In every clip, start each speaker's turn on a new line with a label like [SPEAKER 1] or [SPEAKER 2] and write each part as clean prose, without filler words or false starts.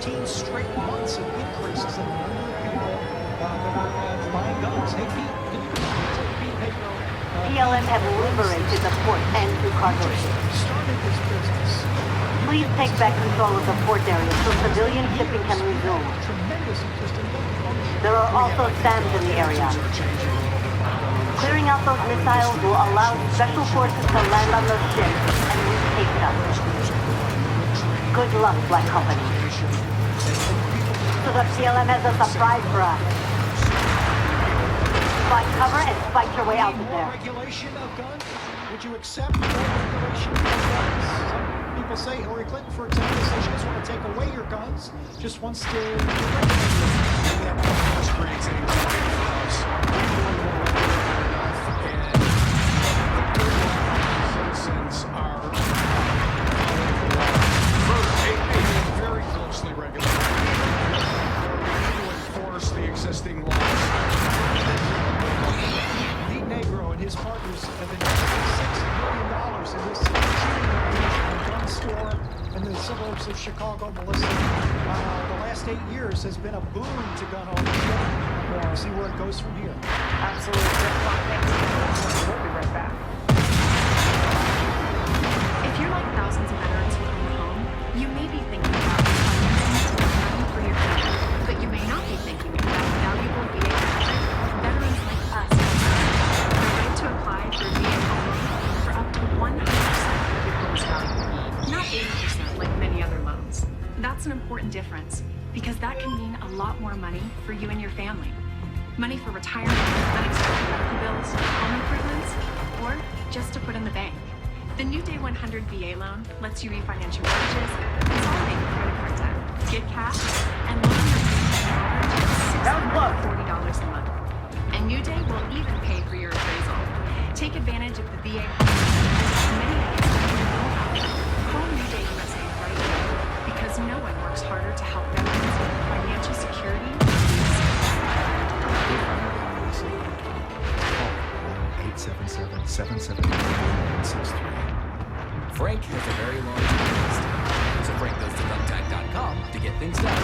[SPEAKER 1] 13 straight months of increases in the number of people that are buying guns. Hey, Pete, can you take Pete Pedro?
[SPEAKER 2] PLM have liberated the port and through cargo ships.
[SPEAKER 1] Started this business.
[SPEAKER 2] Please take back control of the port area so civilian shipping can resume.
[SPEAKER 1] Tremendous interest in gun ownership.
[SPEAKER 2] There are also SAMs in the area. Clearing out those missiles will allow special forces to land on those ships and retake them. Good luck, Black Company. So the PLM has a surprise for us. Find cover and fight your way out of there.
[SPEAKER 1] Regulation of guns? Would you accept more regulation of guns? Some people say Hillary Clinton, for example, says she doesn't want to take away your guns, just wants to regulate them.
[SPEAKER 3] That creates anxiety for us. We really want to regulate enough, and citizens are very closely regulated. To enforce the existing laws.
[SPEAKER 1] Pete Negro and his partners have invested $6 million in this shooting range and gun store in the suburbs of Chicago. Melissa, the last 8 years has been a boon to gun ownership. We'll see where it goes from here.
[SPEAKER 4] Absolutely. We'll be right back. If you're like thousands of veterans who own a home, you may be thinking about refinancing to money for your future, but you may not be thinking about valuable VA benefits. Veterans like us have the right to apply for a VA home loan for up to 100% of your home's value, not 80% like many other loans. That's an important difference because that can mean a lot more money for you and your family. Money for retirement, unexpected medical bills, home improvements, or just to put in the bank. The new Day 100 VA loan lets you refinance your mortgages, consolidate your credit card debt, get cash, and loan your $640 a month. And New Day will even pay for your appraisal. Take advantage of the VA home loan. Many of you don't even know about it. Call New Day USA right now because no one works harder to help veterans with financial security.
[SPEAKER 5] 877-779-163. Frank has a very long list, so Frank goes to Thumbtack.com to get things done.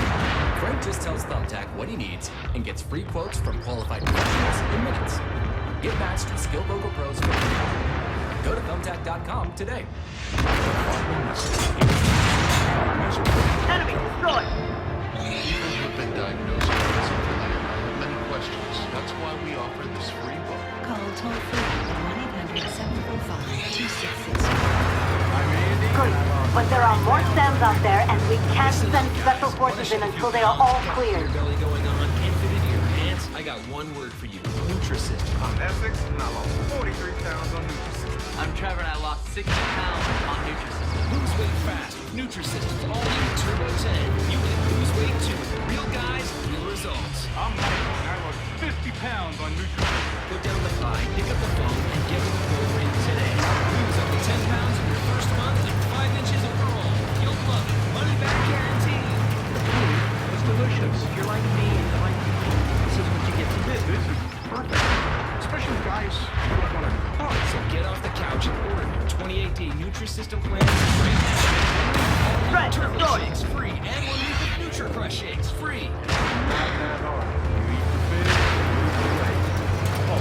[SPEAKER 5] Frank just tells Thumbtack what he needs and gets free quotes from qualified professionals in minutes. Get matched with skilled local pros for free. Go to Thumbtack.com today.
[SPEAKER 2] Enemy destroyed!
[SPEAKER 6] People who have been diagnosed with schizophrenia have many questions. That's why we offer this free book.
[SPEAKER 7] Call toll-free 1-800-745-2660.
[SPEAKER 2] Good, but there are more SAMs out there and we can't send special forces in until they are all cleared.
[SPEAKER 8] Belly going on and fit into your pants. I got one word for you. Nutrisystem.
[SPEAKER 9] I'm Essex, and I lost 43 pounds on Nutrisystem.
[SPEAKER 10] I'm Trevor, and I lost 60 pounds on Nutrisystem.
[SPEAKER 8] Lose weight fast. Nutrisystem. All new Turbo 10. You can lose weight too. Real guys, real results.
[SPEAKER 9] I'm Michael, and I lost 50 pounds on Nutrisystem.
[SPEAKER 8] Go down the line, pick up the phone, and get with the program today. Lose up to 10 pounds in your first month and 5 inches overall. You'll love it. Money back guarantee.
[SPEAKER 1] It's delicious. If you're like me and you like this is what you get to do.
[SPEAKER 9] This is perfect. Especially guys who don't want to cook.
[SPEAKER 8] So get off the couch and order your 28-day Nutrisystem plan right now.
[SPEAKER 2] Right,
[SPEAKER 8] Turbo
[SPEAKER 2] destroyed.
[SPEAKER 8] shakes free, and 1 week of NutriCrush shakes free.
[SPEAKER 9] Not that hard. You eat the fish, you lose the weight. Oh,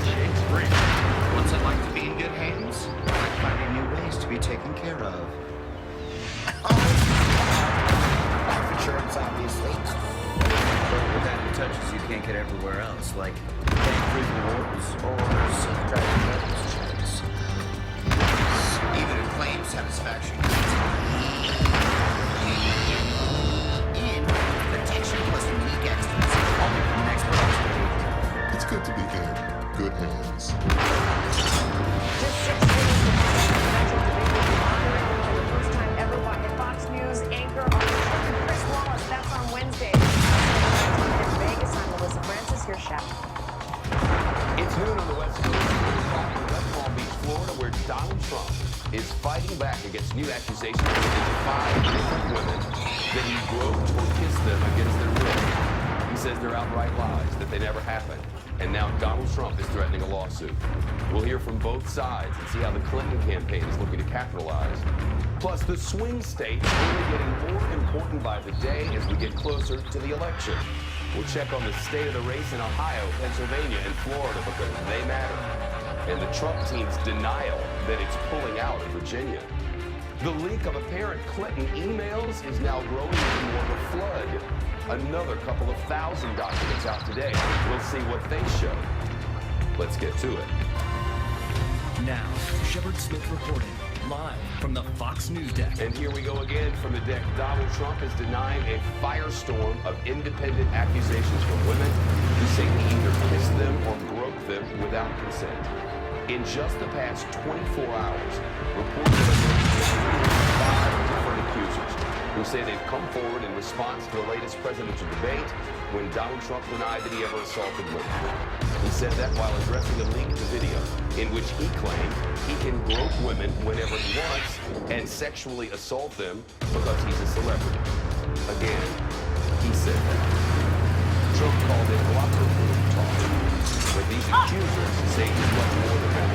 [SPEAKER 9] shakes free.
[SPEAKER 6] What's it like to be in good hands? Like finding new ways to be taken care of. Life insurance, obviously. But with that in touches, you can't get everywhere else, like paying free rewards or self-driving medical checks. Even a claim satisfaction. And protection plus unique extras. Only from an expert expert.
[SPEAKER 11] It's good to be in good hands.
[SPEAKER 4] Just 6 days before the presidential debate will be monitoring for the first time ever by Fox News anchor on Chris Wallace. That's on Wednesday. In Vegas, I'm Melissa Francis. Here's Shaq.
[SPEAKER 12] It's noon on the West Coast. We're talking to West Palm Beach, Florida, where Donald Trump is fighting back against new accusations against 5 different women that he groped or kissed them against their will. He says they're outright lies, that they never happened. And now Donald Trump is threatening a lawsuit. We'll hear from both sides and see how the Clinton campaign is looking to capitalize. Plus, the swing states are only getting more important by the day as we get closer to the election. We'll check on the state of the race in Ohio, Pennsylvania, and Florida because they matter. And the Trump team's denial that it's pulling out of Virginia. The leak of apparent Clinton emails is now growing into more of a flood. Another couple of thousand documents out today. We'll see what they show. Let's get to it.
[SPEAKER 5] Now, Shepard Smith reporting live from the Fox News desk.
[SPEAKER 12] And here we go again from the deck. Donald Trump is denying a firestorm of independent accusations from women who say he either kissed them or groped them without consent. In just the past 24 hours, reports have emerged from 5 different accusers who say they've come forward in response to the latest presidential debate when Donald Trump denied that he ever assaulted women. He said that while addressing a leaked video in which he claimed he can grope women whenever he wants and sexually assault them because he's a celebrity. Again, he said that. Trump called it locker room talk. But these accusers say he's much more than that.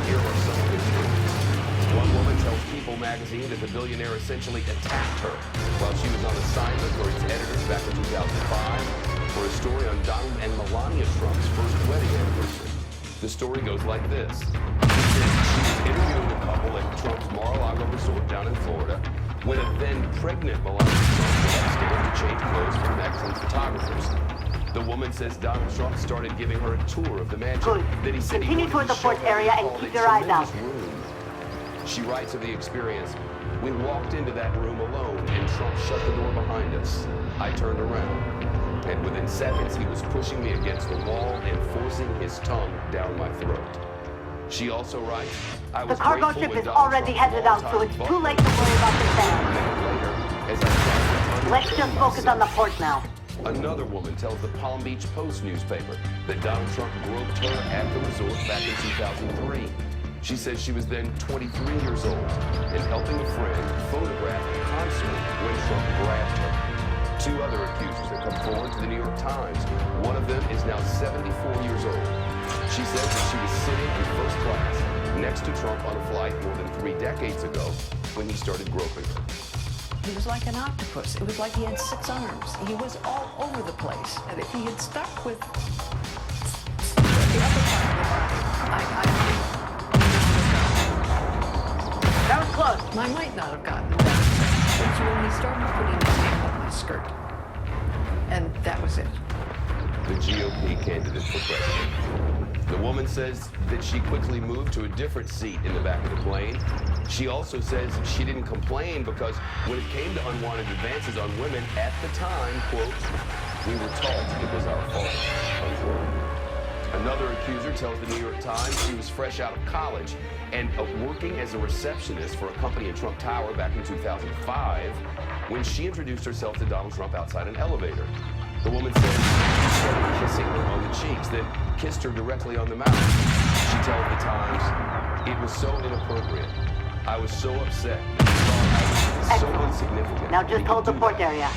[SPEAKER 12] Here are some of his stories. One woman tells People magazine that the billionaire essentially attacked her while she was on assignment for its editors back in 2005 for a story on Donald and Melania Trump's first wedding anniversary. The story goes like this. She says she was interviewing a couple at Trump's Mar-a-Lago resort down in Florida when a then-pregnant Melania Trump went upstairs to change clothes from excellent photographers. The woman says Donald Trump started giving her a tour of the mansion.
[SPEAKER 2] Good.
[SPEAKER 12] That he said
[SPEAKER 2] Continue
[SPEAKER 12] he
[SPEAKER 2] toward
[SPEAKER 12] wanted
[SPEAKER 2] the
[SPEAKER 12] to show
[SPEAKER 2] port
[SPEAKER 12] her
[SPEAKER 2] area
[SPEAKER 12] what he
[SPEAKER 2] and
[SPEAKER 12] called
[SPEAKER 2] keep
[SPEAKER 12] a
[SPEAKER 2] your eyes out.
[SPEAKER 12] tremendous room. She writes of the experience. We walked into that room alone and Trump shut the door behind us. I turned around. And within seconds, he was pushing me against the wall and forcing his tongue down my throat. She also writes, I
[SPEAKER 2] The
[SPEAKER 12] was
[SPEAKER 2] cargo
[SPEAKER 12] grateful
[SPEAKER 2] ship
[SPEAKER 12] when
[SPEAKER 2] is
[SPEAKER 12] Donald
[SPEAKER 2] already
[SPEAKER 12] Trump's
[SPEAKER 2] headed out, so it's
[SPEAKER 12] longtime
[SPEAKER 2] too late to worry about the
[SPEAKER 12] A
[SPEAKER 2] fans.
[SPEAKER 12] minute later, as I tried to
[SPEAKER 2] Let's just
[SPEAKER 12] unchain
[SPEAKER 2] focus on the
[SPEAKER 12] myself,
[SPEAKER 2] port now.
[SPEAKER 12] another woman tells the Palm Beach Post newspaper that Donald Trump groped her at the resort back in 2003. She says she was then 23 years old and helping a friend photograph a concert when Trump grabbed her. 2 other accusers have come forward to the New York Times. One of them is now 74 years old. She says that she was sitting in first class next to Trump on a flight more than 3 decades ago when he started groping her.
[SPEAKER 7] He was like an octopus. It was like he had 6 arms. He was all over the place. And if he had stuck with the upper part of the body,
[SPEAKER 2] That was close.
[SPEAKER 7] I might not have gotten that. It's when he started putting his hand on my skirt. And that was it.
[SPEAKER 12] The GOP candidate for president. The woman says that she quickly moved to a different seat in the back of the plane. She also says she didn't complain because when it came to unwanted advances on women at the time, quote, we were taught it was our fault, unquote. Another accuser tells the New York Times she was fresh out of college and working as a receptionist for a company in Trump Tower back in 2005 when she introduced herself to Donald Trump outside an elevator. The woman says he started kissing her on the cheeks, then kissed her directly on the mouth. She tells the Times, it was so inappropriate. I was so upset. I was so insignificant.
[SPEAKER 2] Now just hold the port area.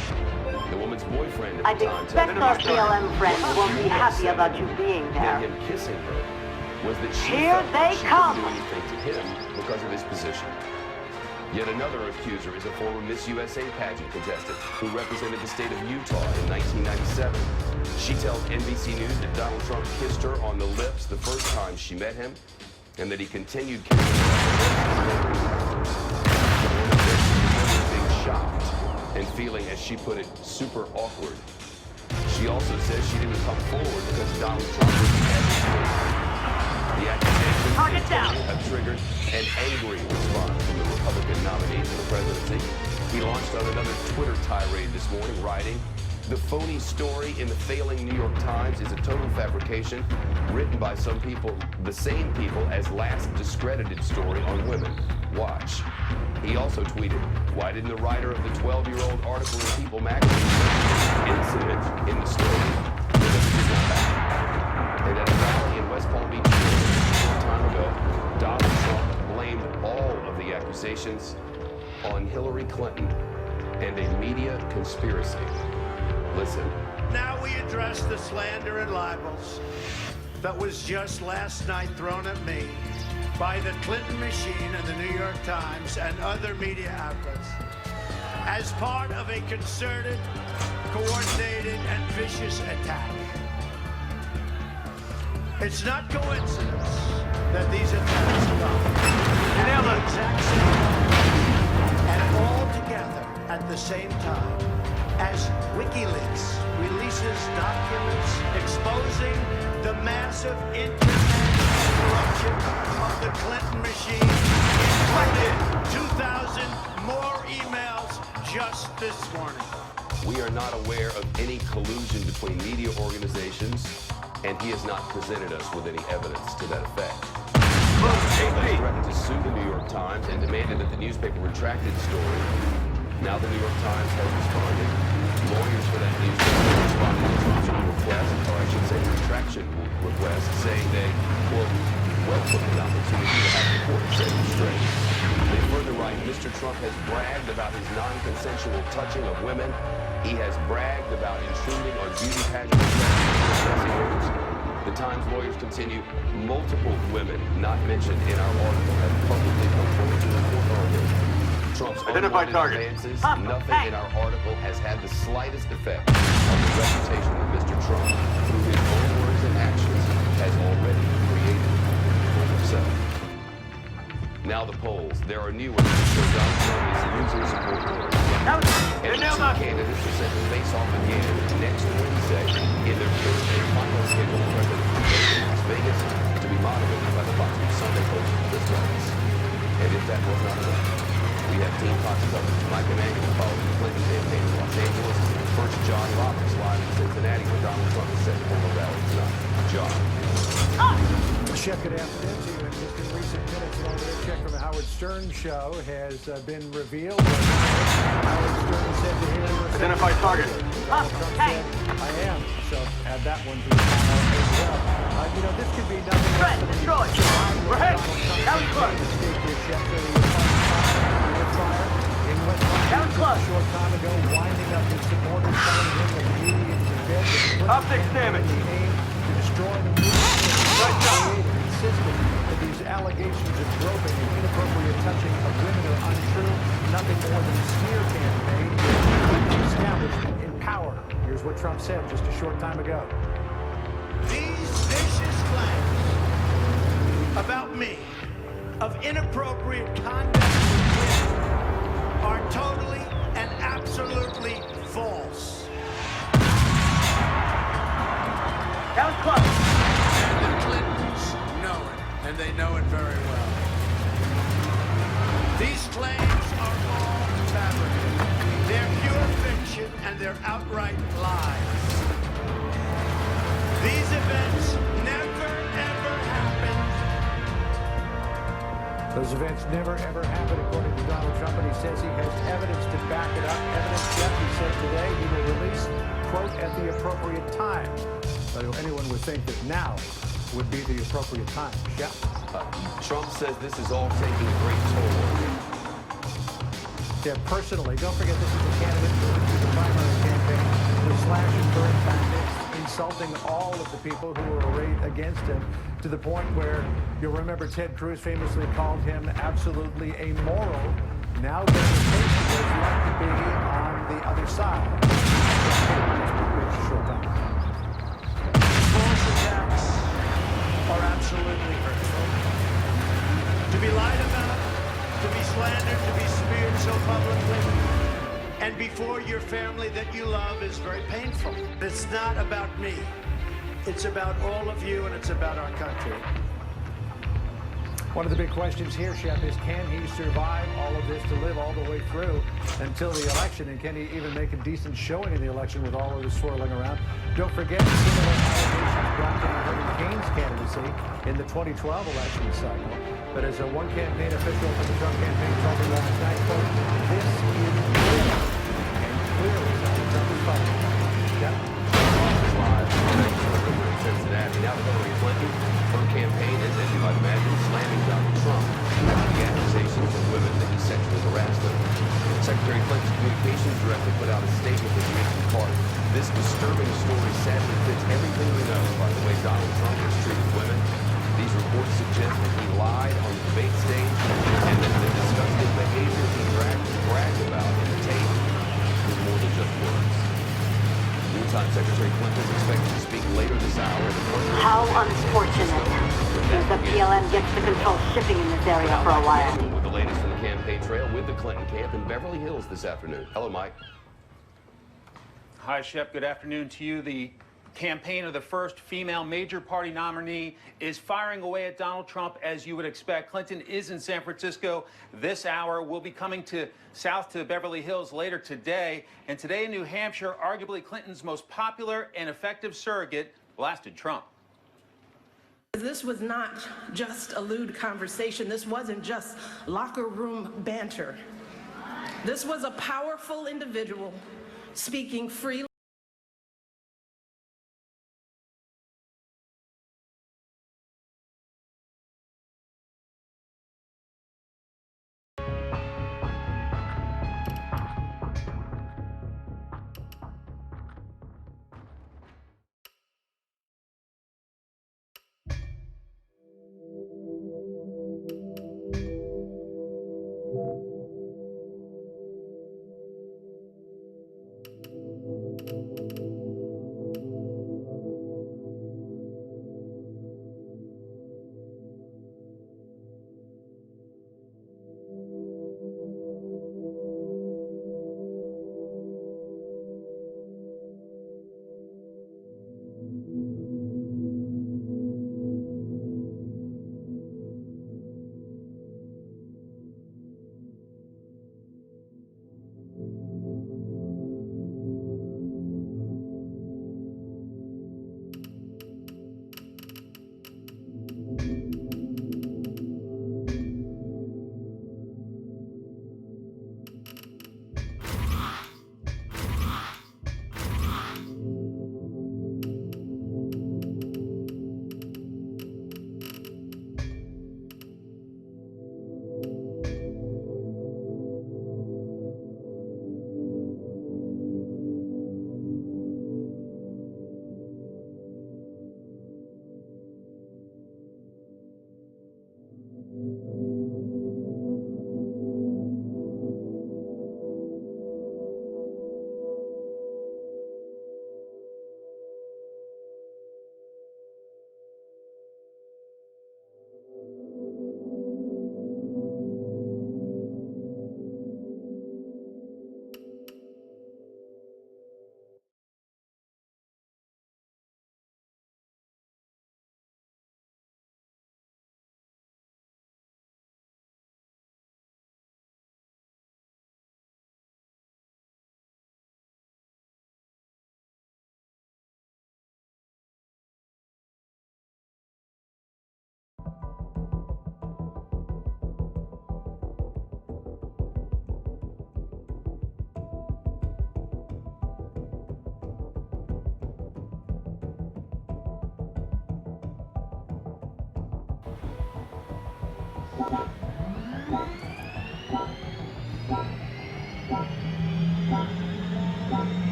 [SPEAKER 12] The woman's boyfriend at
[SPEAKER 2] I
[SPEAKER 12] the time
[SPEAKER 2] expect
[SPEAKER 12] tells
[SPEAKER 2] our
[SPEAKER 12] me
[SPEAKER 2] PLM friends won't be happy about you being
[SPEAKER 12] that
[SPEAKER 2] there.
[SPEAKER 12] him kissing her was that she
[SPEAKER 2] Here
[SPEAKER 12] felt
[SPEAKER 2] they
[SPEAKER 12] she
[SPEAKER 2] come.
[SPEAKER 12] couldn't do anything to him because of his position. Yet another accuser is a former Miss USA pageant contestant who represented the state of Utah in 1997. She tells NBC News that Donald Trump kissed her on the lips the first time she met him, and that he continued kissing her. Being shocked and feeling, as she put it, super awkward. She also says she didn't come forward because Donald Trump was the agitator. The accusations have triggered an angry response from the Republican nominee for the presidency. He launched on another Twitter tirade this morning, writing, the phony story in the failing New York Times is a total fabrication written by some people, the same people as last discredited story on women. Watch. He also tweeted, why didn't the writer of the 12-year-old article in People magazine incident in the story? And at a rally in West Palm Beach, a short time ago, Donald Trump blamed all of the accusations on Hillary Clinton and a media conspiracy. Listen,
[SPEAKER 13] now we address the slander and libels that was just last night thrown at me by the Clinton machine and the New York Times and other media outlets as part of a concerted, coordinated, and vicious attack. It's not coincidence that these attacks come at the exact same time and all together at the same time as WikiLeaks releases documents exposing the massive internet corruption of the Clinton machine, including 2,000 more emails just this morning.
[SPEAKER 12] We are not aware of any collusion between media organizations, and he has not presented us with any evidence to that effect. Trump has threatened to sue the New York Times and demanded that the newspaper retract its story. Now the New York Times has responded. Lawyers for that newspaper responded to Trump's request, or I should say retraction request, saying they, quote, welcome the opportunity to have the court set him straight. They further write, Mr. Trump has bragged about his non-consensual touching of women. He has bragged about intruding on beauty pageant dressing rooms. The Times lawyers continue, multiple women not mentioned in our article have publicly come forward to report on him. Trump's
[SPEAKER 9] Identify target.
[SPEAKER 12] advances, nothing in our article has had the slightest effect on the reputation that Mr. Trump, through his own words and actions, has already created for himself. Now the polls. There are new ones that show Donald Trump is losing support. And the two candidates are set to face off again next Wednesday in their third and final scheduled presidential debate in Las Vegas to be moderated by the Fox News Sunday host Chris Wallace. And if that was not enough, we have Team Fox coverage. Mike Emanuel following the Clinton campaign in Los Angeles. First, John Roberts live in Cincinnati, where Donald Trump is set to hold a rally tonight. John.
[SPEAKER 1] Chef, good afternoon to you. And just in recent minutes, an overhead check from the Howard Stern show has been revealed. Howard Stern said to Hillary Clinton,
[SPEAKER 9] Identify target.
[SPEAKER 1] Donald Trump said, I am. So add that one to the panel as well. You know, this could be nothing less than
[SPEAKER 9] destroyed. We're hit. That was close.
[SPEAKER 1] That was close. A short time ago, winding up his supporters, telling him that the media is in bed with
[SPEAKER 9] Optics damage.
[SPEAKER 1] the aim to destroy the media. Insisted that these allegations of groping and inappropriate touching of women are untrue, nothing more than a smear campaign to keep the establishment in power. Here's what Trump said just a short time ago.
[SPEAKER 13] These vicious claims about me of inappropriate conduct with women are totally and absolutely false.
[SPEAKER 9] That was close.
[SPEAKER 13] And the Clintons know it, and they know it very well. These claims are all fabricated. They're pure fiction, and they're outright lies. These events never, ever happened.
[SPEAKER 1] Those events never, ever happened, according to Donald Trump, and he says he has evidence to back it up. Evidence, Jeff, he said today he will release, quote, at the appropriate time. So anyone would think that now would be the appropriate time. Jeff?
[SPEAKER 12] Trump says this is all taking a great toll on him.
[SPEAKER 1] Yeah, personally, don't forget this is a candidate for the primary campaign with slash and burn tactics, insulting all of the people who were arrayed against him to the point where you'll remember Ted Cruz famously called him absolutely amoral. Now the temptation was like to be on the other side.
[SPEAKER 13] False attacks are absolutely hurtful. To be lied about, to be slandered, to be smeared so publicly, and before your family that you love is very painful. It's not about me. It's about all of you, and it's about our country.
[SPEAKER 1] One of the big questions here, Chef, is can he survive all of this to live all the way through until the election? And can he even make a decent showing in the election with all of this swirling around? Don't forget similar allegations brought down Herman Cain's candidacy in the 2012 election cycle. But as one campaign official for the Trump campaign told me last night, quote, this is real. And clearly Donald Trump is fighting. Yeah.
[SPEAKER 12] Cincinnati. Now Hillary Clinton, her campaign has ended by imagine slamming Donald Trump after the accusations of women that he sexually harassed them. Secretary Clinton's communications director put out a statement that makes the part This disturbing story sadly fits everything we know about the way Donald Trump has treated women. These reports suggest that he lied on the debate stage and that the disgusting behavior he bragged about in the tape was more than just words. Meantime, Secretary Clinton is expected to speak later this hour.
[SPEAKER 2] How unfortunate. Seems the PLN gets to control shipping in this area for a while.
[SPEAKER 12] With the latest from the campaign trail with the Clinton camp in Beverly Hills this afternoon. Hello, Mike.
[SPEAKER 14] Hi, Shep. Good afternoon to you. The campaign of the first female major party nominee is firing away at Donald Trump, as you would expect. Clinton is in San Francisco this hour. We'll be coming south to Beverly Hills later today. And today in New Hampshire, arguably Clinton's most popular and effective surrogate blasted Trump.
[SPEAKER 15] This was not just a lewd conversation. This wasn't just locker room banter. This was a powerful individual speaking freely.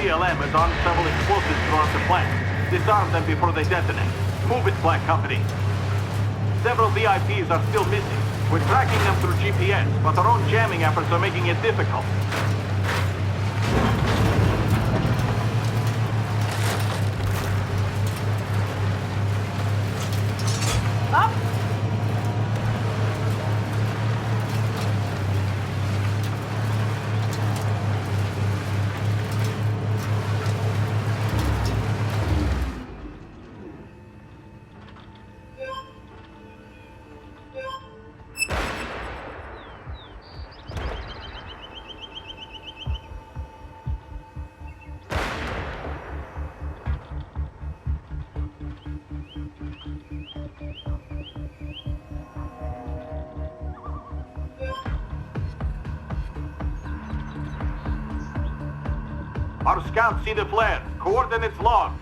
[SPEAKER 9] PLM has armed several explosives throughout the plant. Disarm them before they detonate. Move it, Black Company. Several VIPs are still missing. We're tracking them through GPS, but our own jamming efforts are making it difficult.
[SPEAKER 15] Up!
[SPEAKER 9] Our scouts see the flare. Coordinates logged.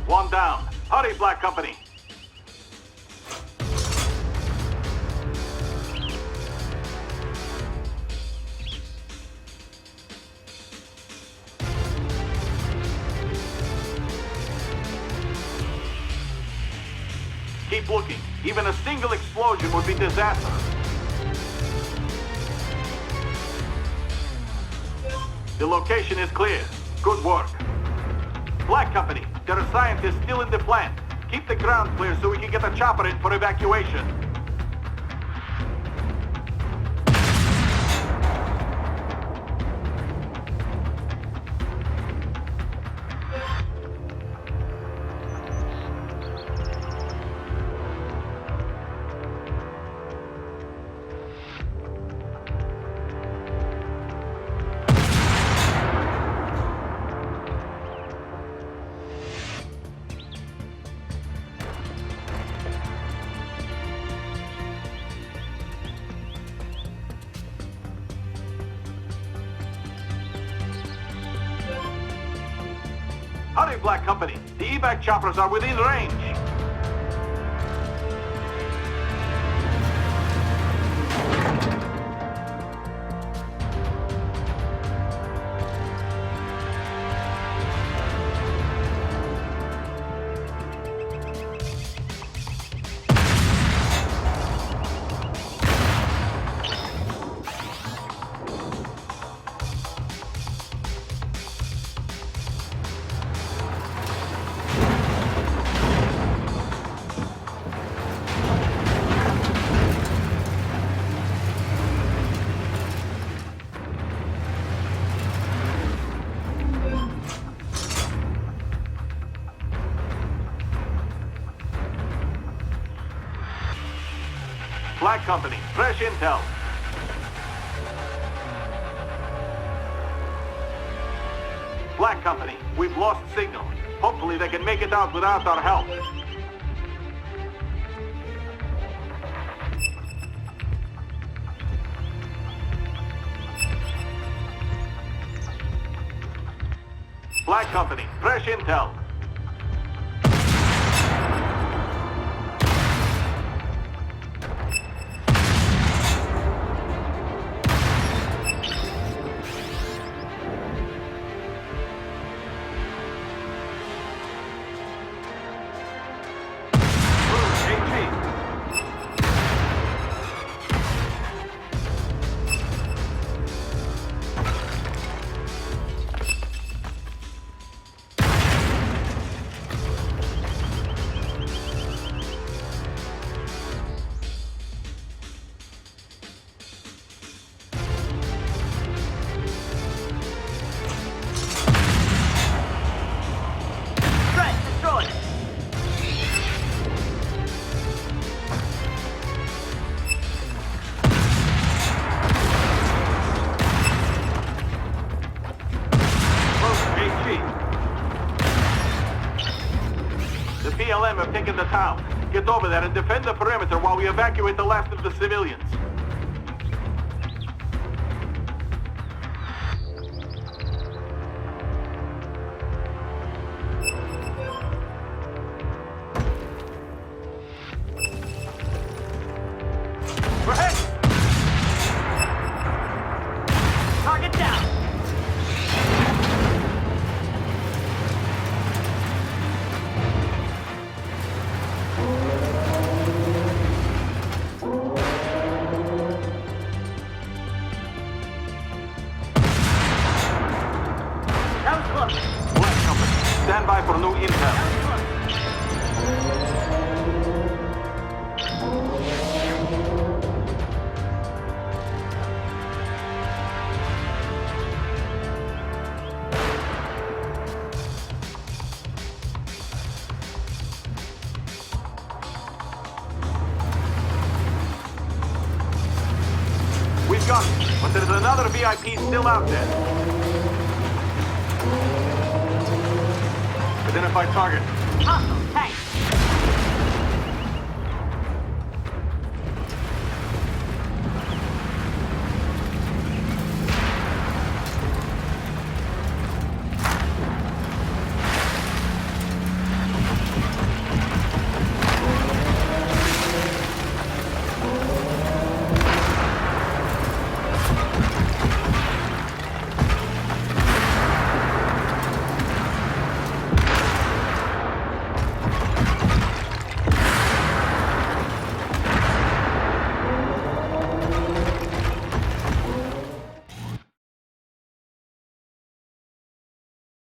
[SPEAKER 9] One down. Hurry, Black Company. Keep looking. Even a single explosion would be disastrous. The location is clear. Good work. Black Company, there are scientists still in the plant. Keep the ground clear so we can get a chopper in for evacuation. Hurry, Black Company. The evac choppers are within range. Black Company, fresh intel. Black Company, we've lost signal. Hopefully they can make it out without our help. Black Company, fresh intel. the town. Get over there and defend the perimeter while we evacuate the last of the civilians. We're hit! Target down!
[SPEAKER 2] That was close.
[SPEAKER 9] Black Company, stand by for new intel. We've got it, but there's another VIP still out there.
[SPEAKER 2] Hostile
[SPEAKER 9] Identify target.
[SPEAKER 2] tag.